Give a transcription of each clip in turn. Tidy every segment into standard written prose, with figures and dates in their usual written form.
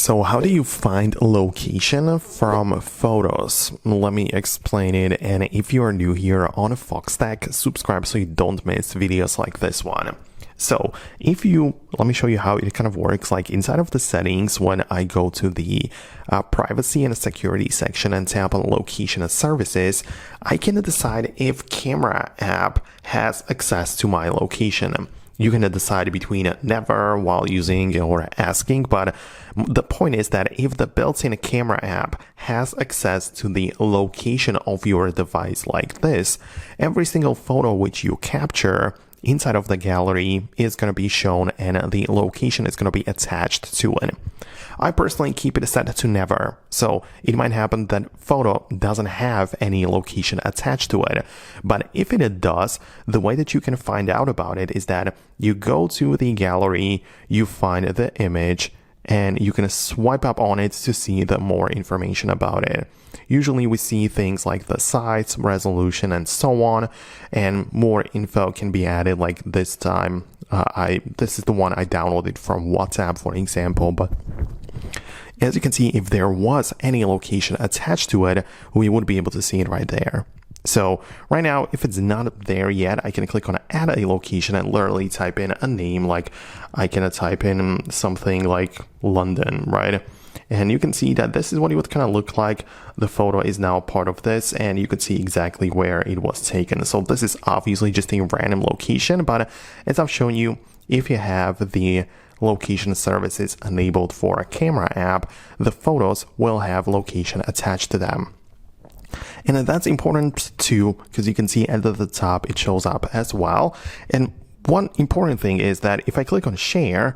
So how do you find location from photos? Let me explain it. And if you are new here on Foxtecc, subscribe so you don't miss videos like this one. So let me show you how it kind of works. Like inside of the settings, when I go to the privacy and security section and tap on location and services, I can decide if camera app has access to my location. You can decide between never, while using, or asking, but the point is that if the built-in camera app has access to the location of your device like this, every single photo which you capture inside of the gallery is going to be shown and the location is going to be attached to it. I personally keep it set to never, so it might happen that photo doesn't have any location attached to it. But if it does, the way that you can find out about it is that you go to the gallery, you find the image, and you can swipe up on it to see the more information about it. Usually we see things like the size, resolution, and so on, and more info can be added. Like this time, this is the one I downloaded from WhatsApp, for example, but as you can see, if there was any location attached to it, we would be able to see it right there. So right now, if it's not there yet, I can click on add a location and literally type in a name. Like I can type in something like London, right? And you can see that this is what it would kind of look like. The photo is now part of this, and you can see exactly where it was taken. So this is obviously just a random location, but as I've shown you, if you have the location services enabled for a camera app, the photos will have location attached to them. And that's important too, because you can see at the top it shows up as well. And one important thing is that if I click on share,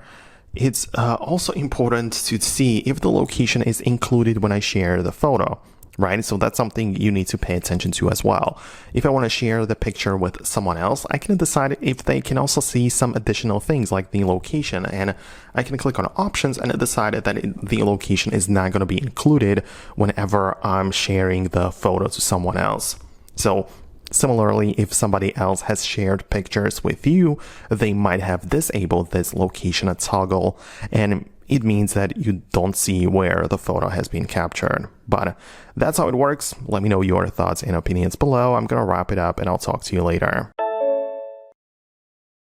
it's also important to see if the location is included when I share the photo, right? So that's something you need to pay attention to as well. If I want to share the picture with someone else, I can decide if they can also see some additional things like the location, and I can click on options and decide that the location is not going to be included whenever I'm sharing the photo to someone else. So similarly, if somebody else has shared pictures with you, they might have disabled this location toggle, and it means that you don't see where the photo has been captured. But that's how it works. Let me know your thoughts and opinions below. I'm going to wrap it up and I'll talk to you later.